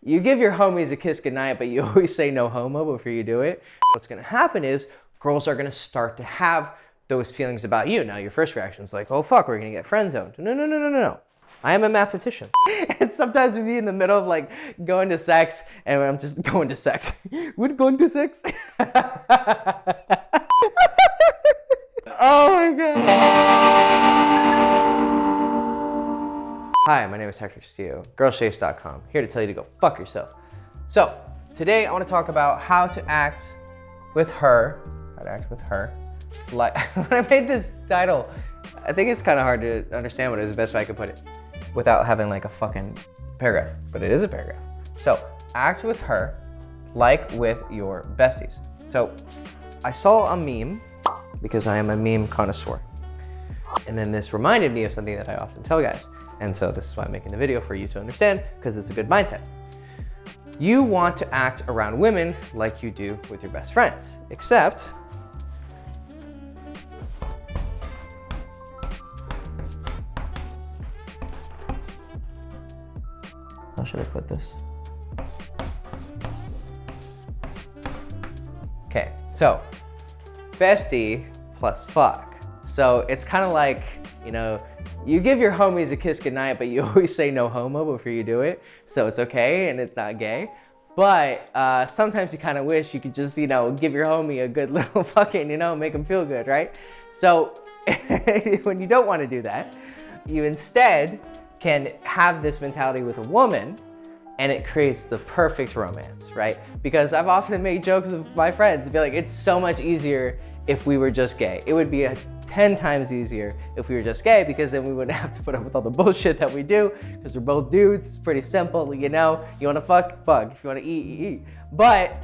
You give your homies a kiss goodnight, but you always say no homo before you do it. What's gonna happen is girls are gonna start to have those feelings about you. Now your first reaction is like, oh fuck, we're gonna get friend zoned. No, no, no, no, no, no. I am a mathematician. And sometimes we be in the middle of like going to sex and I'm just going to sex. We're going to sex? Oh my God. Hi, my name is Hector Castillo, girlchase.com, here to tell you to go fuck yourself. So, today I want to talk about how to act with her, like, when I made this title, I think it's kind of hard to understand what it is the best way I could put it without having like a fucking paragraph, but it is a paragraph. So, act with her like with your besties. So, I saw a meme, because I am a meme connoisseur. And then this reminded me of something that I often tell guys. And so this is why I'm making the video, for you to understand, because it's a good mindset. You want to act around women like you do with your best friends, except how should I put this? Okay, so bestie plus fuck. So it's kind of like, you know, you give your homies a kiss goodnight, but you always say no homo before you do it. So it's okay and it's not gay. But sometimes you kind of wish you could just, you know, give your homie a good little fucking, you know, make him feel good, right? So when you don't want to do that, you instead can have this mentality with a woman, and it creates the perfect romance, right? Because I've often made jokes with my friends and be like, it's so much easier if we were just gay. It would be 10 times easier if we were just gay, because then we wouldn't have to put up with all the bullshit that we do, because we're both dudes. It's pretty simple, you know? You wanna fuck, fuck. If you wanna eat. But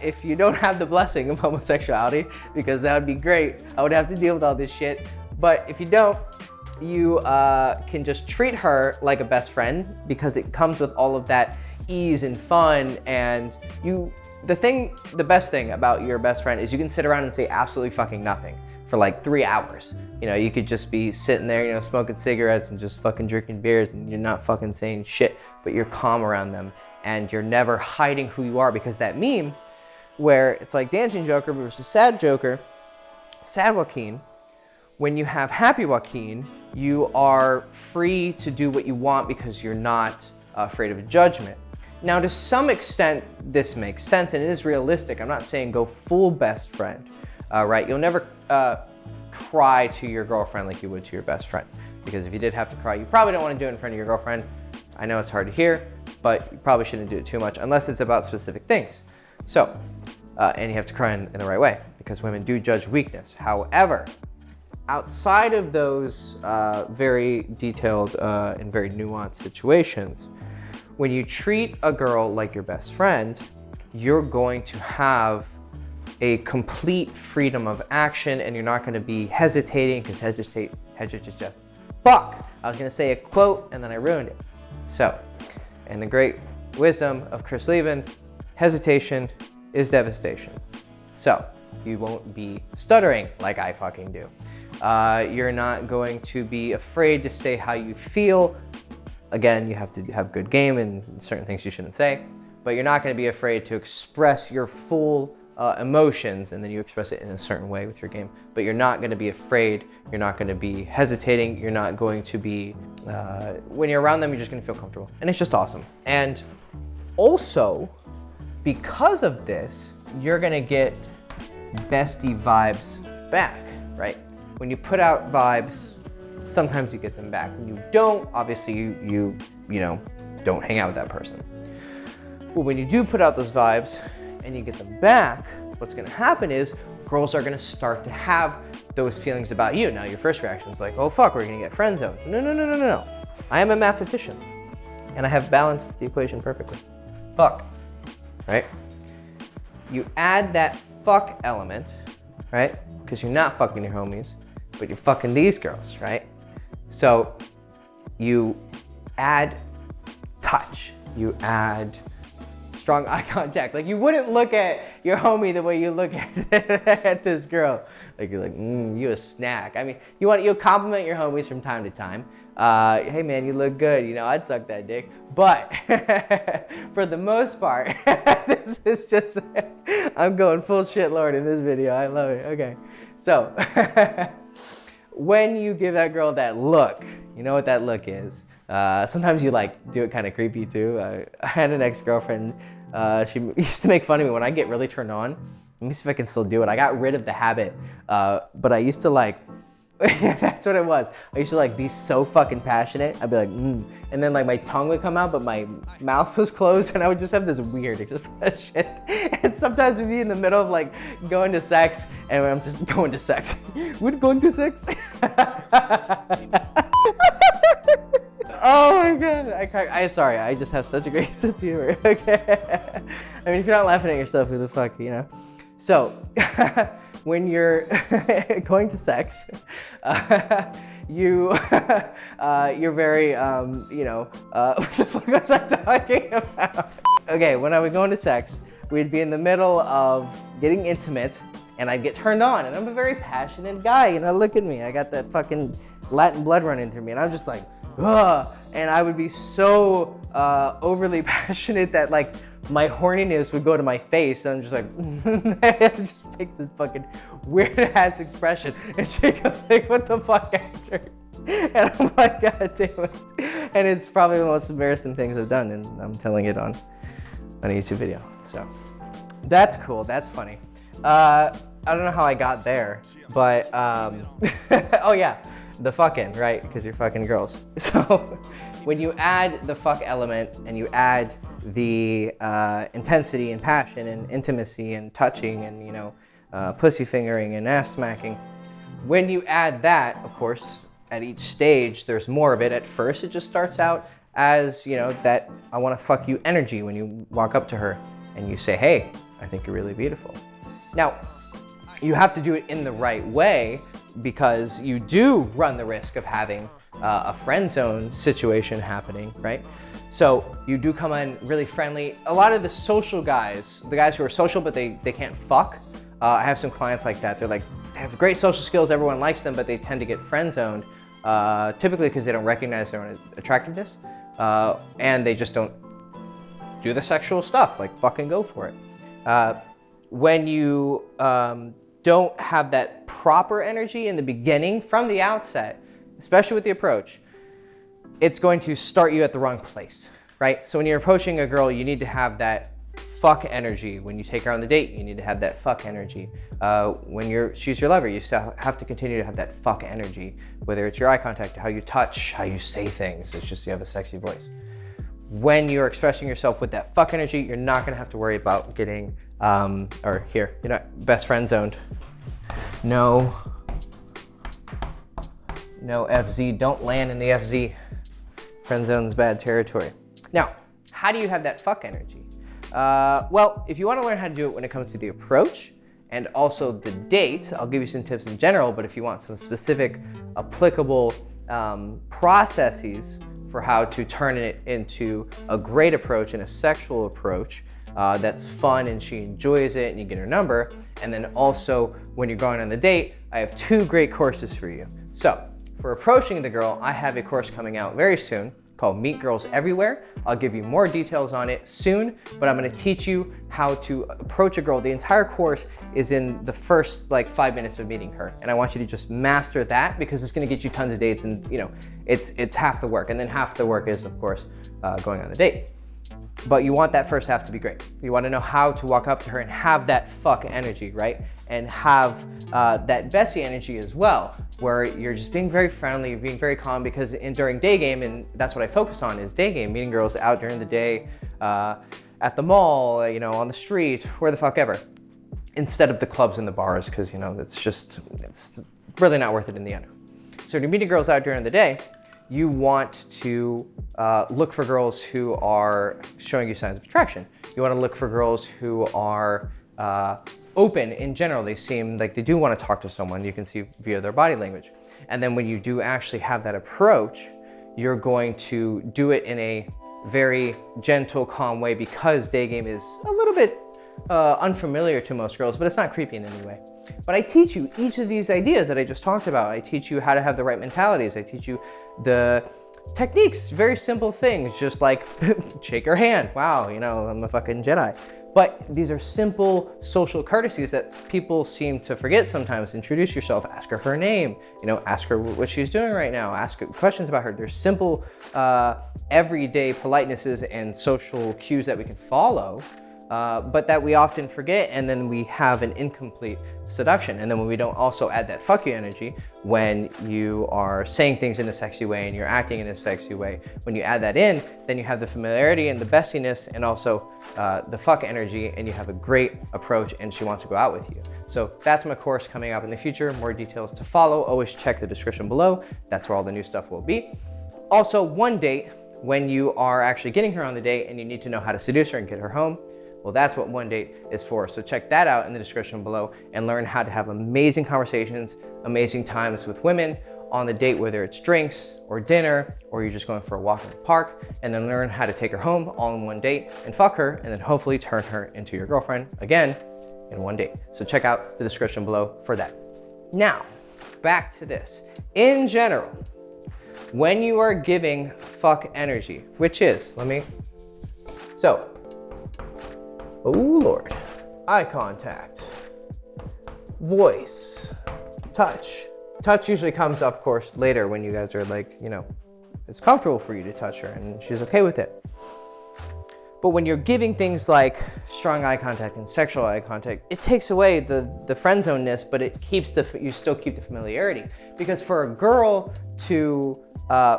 if you don't have the blessing of homosexuality, because that would be great, I would have to deal with all this shit. But if you don't, you can just treat her like a best friend, because it comes with all of that ease and fun. And the best thing about your best friend is you can sit around and say absolutely fucking nothing for like 3 hours. You know, you could just be sitting there, you know, smoking cigarettes and just fucking drinking beers, and you're not fucking saying shit, but you're calm around them and you're never hiding who you are. Because that meme where it's like dancing Joker versus sad Joker, sad Joaquin, when you have happy Joaquin, you are free to do what you want because you're not afraid of a judgment. Now, to some extent, this makes sense and it is realistic. I'm not saying go full best friend, right? You'll never cry to your girlfriend like you would to your best friend, because if you did have to cry, you probably don't want to do it in front of your girlfriend. I know it's hard to hear, but you probably shouldn't do it too much unless it's about specific things. So, and you have to cry in the right way, because women do judge weakness. However, outside of those very detailed and very nuanced situations, when you treat a girl like your best friend, you're going to have a complete freedom of action, and you're not going to be hesitating, because fuck. I was going to say a quote and then I ruined it. So, in the great wisdom of Chris Levin, hesitation is devastation. So, you won't be stuttering like I fucking do. You're not going to be afraid to say how you feel. Again, you have to have good game and certain things you shouldn't say, but you're not going to be afraid to express your full emotions, and then you express it in a certain way with your game. But you're not going to be afraid. You're not going to be hesitating. You're not going to be, when you're around them, you're just going to feel comfortable. And it's just awesome. And also, because of this, you're going to get bestie vibes back, right? When you put out vibes, sometimes you get them back. When you don't, obviously you know, don't hang out with that person. But when you do put out those vibes and you get them back, what's gonna happen is girls are gonna start to have those feelings about you. Now your first reaction is like, oh fuck, we're gonna get friend zoned. No, no, no, no, no, no. I am a mathematician and I have balanced the equation perfectly. Fuck, right? You add that fuck element, right? Because you're not fucking your homies, but you're fucking these girls, right? So you add touch, you add strong eye contact. Like, you wouldn't look at your homie the way you look at this girl. Like you're like, you a snack. I mean, you'll compliment your homies from time to time. Hey man, you look good. You know, I'd suck that dick. But for the most part, this is just, I'm going full shit lord in this video. I love it. Okay. So when you give that girl that look, you know what that look is. Sometimes you like do it kind of creepy too. I had an ex-girlfriend, she used to make fun of me when I get really turned on. Let me see if I can still do it. I got rid of the habit, but I used to like, that's what it was. I used to like be so fucking passionate. I'd be like, and then like my tongue would come out, but my mouth was closed, and I would just have this weird expression. And sometimes we'd be in the middle of like going to sex, and I'm just going to sex. We're going to sex. Oh my god, I'm sorry, I just have such a great sense of humor. Okay. I mean, if you're not laughing at yourself, who the fuck, you know? So, when you're going to sex, you're very, you know, what the fuck was I talking about? Okay, when I would go into sex, we'd be in the middle of getting intimate, and I'd get turned on, and I'm a very passionate guy, you know, look at me, I got that fucking Latin blood running through me, and I'm just like, ugh, and I would be so overly passionate that like my horniness would go to my face, and I'm just like, just make this fucking weird ass expression, and she goes like, what the fuck, actor? And I'm like, god damn it. And it's probably the most embarrassing things I've done, and I'm telling it on a YouTube video. So that's cool, that's funny. I don't know how I got there, but oh yeah, the fucking, right? Because you're fucking girls. So when you add the fuck element and you add the intensity and passion and intimacy and touching and, you know, pussy fingering and ass smacking, when you add that, of course, at each stage, there's more of it. At first, it just starts out as, you know, that I want to fuck you energy when you walk up to her and you say, hey, I think you're really beautiful. Now, you have to do it in the right way, because you do run the risk of having a friend zone situation happening, right? So you do come in really friendly. A lot of the social guys, the guys who are social but they can't fuck, I have some clients like that. They're like, they have great social skills, everyone likes them, but they tend to get friend zoned, typically because they don't recognize their own attractiveness, and they just don't do the sexual stuff, like fucking go for it. When you don't have that proper energy in the beginning from the outset, especially with the approach, it's going to start you at the wrong place, right? So when you're approaching a girl, you need to have that fuck energy. When you take her on the date, you need to have that fuck energy. When she's your lover, you still have to continue to have that fuck energy, whether it's your eye contact, how you touch, how you say things. It's just you have a sexy voice. When you're expressing yourself with that fuck energy, you're not gonna have to worry about getting, or here, you're not best friend zoned. No FZ, don't land in the FZ. Friend zone's bad territory. Now, how do you have that fuck energy? Well, if you wanna learn how to do it when it comes to the approach and also the date, I'll give you some tips in general, but if you want some specific applicable processes for how to turn it into a great approach and a sexual approach that's fun and she enjoys it and you get her number. And then also when you're going on the date, I have 2 great courses for you. So for approaching the girl, I have a course coming out very soon called Meet Girls Everywhere. I'll give you more details on it soon, but I'm gonna teach you how to approach a girl. The entire course is in the first like 5 minutes of meeting her. And I want you to just master that because it's gonna get you tons of dates and you know, it's half the work. And then half the work is of course going on the date. But you want that first half to be great. You want to know how to walk up to her and have that fuck energy, right? And have that Bessie energy as well, where you're just being very friendly, you're being very calm, because during day game, and that's what I focus on is day game, meeting girls out during the day, at the mall, you know, on the street, where the fuck ever, instead of the clubs and the bars, because you know, it's really not worth it in the end. So when you're meeting girls out during the day, you want to look for girls who are showing you signs of attraction. You want to look for girls who are open in general. They seem like they do want to talk to someone. You can see via their body language. And then when you do actually have that approach, you're going to do it in a very gentle, calm way, because day game is a little bit unfamiliar to most girls, but it's not creepy in any way. But I teach you each of these ideas that I just talked about. I teach you how to have the right mentalities. I teach you the techniques, very simple things, just like shake her hand. Wow, you know, I'm a fucking Jedi. But these are simple social courtesies that people seem to forget sometimes. Introduce yourself, ask her her name, you know, ask her what she's doing right now, ask her questions about her. There's simple, everyday politenesses and social cues that we can follow, but that we often forget, and then we have an incomplete seduction. And then when we don't also add that fuck you energy, when you are saying things in a sexy way and you're acting in a sexy way, when you add that in, then you have the familiarity and the bestiness and also the fuck energy, and you have a great approach and she wants to go out with you. So that's my course coming up in the future. More details to follow. Always check the description below. That's where all the new stuff will be. Also, one date, when you are actually getting her on the date and you need to know how to seduce her and get her home, well, that's what one date is for. So check that out in the description below and learn how to have amazing conversations, amazing times with women on the date, whether it's drinks or dinner, or you're just going for a walk in the park, and then learn how to take her home all in one date and fuck her, and then hopefully turn her into your girlfriend again in one date. So check out the description below for that. Now, back to this. In general, when you are giving fuck energy, which is, oh Lord, eye contact, voice, touch. Touch usually comes, of course, later when you guys are like, you know, it's comfortable for you to touch her and she's okay with it. But when you're giving things like strong eye contact and sexual eye contact, it takes away the friend zone-ness, but it keeps you still keep the familiarity. Because for a girl to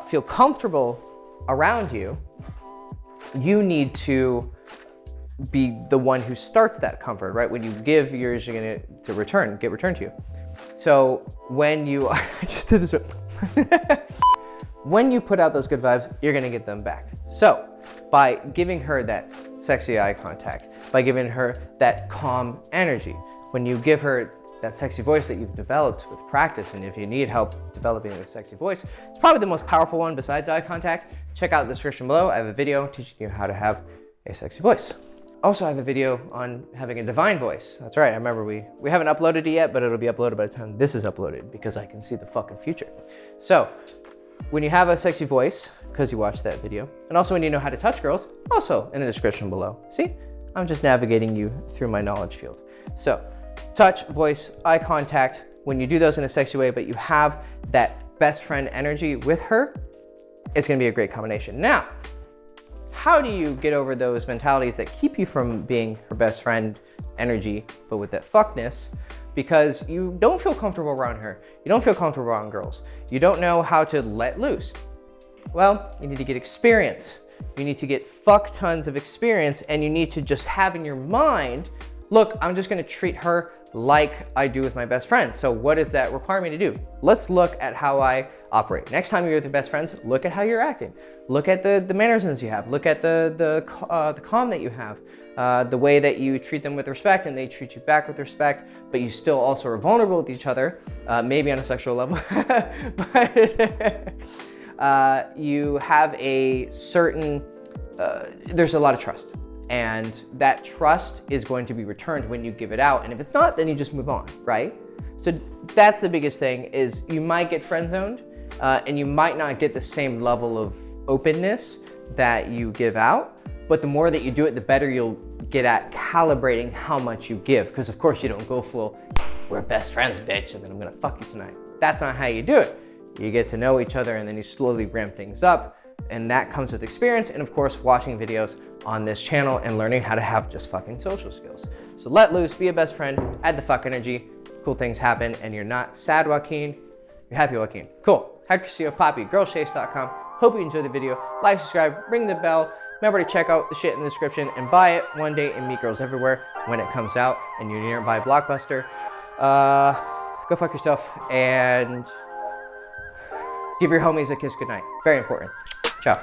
feel comfortable around you, you need to be the one who starts that comfort, right? When you give, you're usually gonna get returned to you. So when you, I just did this. When you put out those good vibes, you're gonna get them back. So by giving her that sexy eye contact, by giving her that calm energy, when you give her that sexy voice that you've developed with practice, and if you need help developing a sexy voice, it's probably the most powerful one besides eye contact. Check out the description below. I have a video teaching you how to have a sexy voice. Also, I have a video on having a divine voice. That's right, I remember we haven't uploaded it yet, but it'll be uploaded by the time this is uploaded because I can see the fucking future. So, when you have a sexy voice, because you watched that video, and also when you know how to touch girls, also in the description below. See, I'm just navigating you through my knowledge field. So, touch, voice, eye contact, when you do those in a sexy way, but you have that best friend energy with her, it's gonna be a great combination. Now, how do you get over those mentalities that keep you from being her best friend energy, but with that fuckness? Because you don't feel comfortable around her. You don't feel comfortable around girls. You don't know how to let loose. Well, you need to get experience. You need to get fuck tons of experience, and you need to just have in your mind, look, I'm just gonna treat her like I do with my best friends. So what does that require me to do? Let's look at how I operate. Next time you're with your best friends, look at how you're acting. Look at the mannerisms you have. Look at the calm that you have. The way that you treat them with respect and they treat you back with respect, but you still also are vulnerable with each other, maybe on a sexual level. But you have a certain, there's a lot of trust. And that trust is going to be returned when you give it out. And if it's not, then you just move on, right? So that's the biggest thing, is you might get friend zoned and you might not get the same level of openness that you give out. But the more that you do it, the better you'll get at calibrating how much you give. Because of course you don't go full, we're best friends, bitch, and then I'm gonna fuck you tonight. That's not how you do it. You get to know each other and then you slowly ramp things up. And that comes with experience and of course watching videos on this channel and learning how to have just fucking social skills. So let loose, be a best friend, add the fuck energy, cool things happen, and you're not sad, Joaquin, you're happy, Joaquin. Cool. Had Castillo Poppy, girlchase.com. Hope you enjoyed the video. Like, subscribe, ring the bell. Remember to check out the shit in the description and buy it one day and meet girls everywhere when it comes out and you're nearby Blockbuster. Go fuck yourself and give your homies a kiss goodnight. Very important. Ciao.